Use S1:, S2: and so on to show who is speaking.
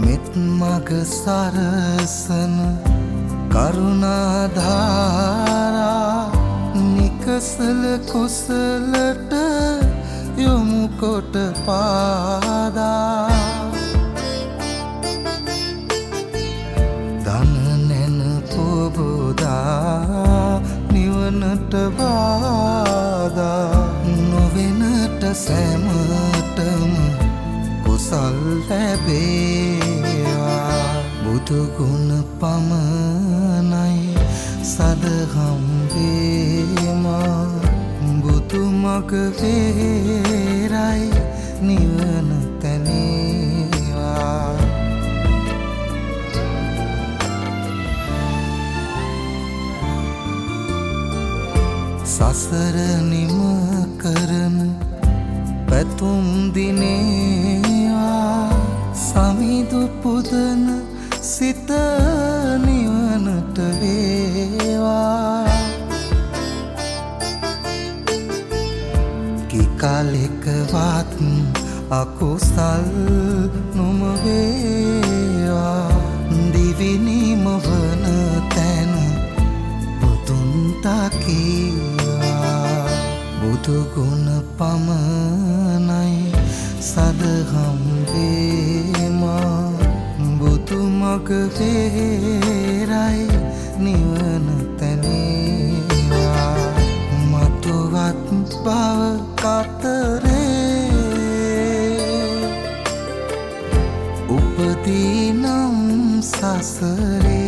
S1: මෙත් මග සරසන කරුණාධාරා නිකසල කුසලට යොමු කොට පාදා දන නැන පොබෝදා නිවනට බාදා නොවෙනට සැමටම කුසල් ලැබේවා බුදුගුණ පමණයි සදහම් වේමා බුදු මග වේරයි නිවන තැනේවා සසර නිම කරන පැතුම් දිනේවා සමිදු පුදන සිත නිවනට වේවා කිකලෙකවත් අකුසල් නොම වේවා දිවිනිම වන තැන බුදුන් තකීවා බුදුගුණ පමණයි සදහම් වේමා බුදු මග වේරයි නිවන තැනේවා මතුවත් බව කතරේ උපදීනම් සසරේ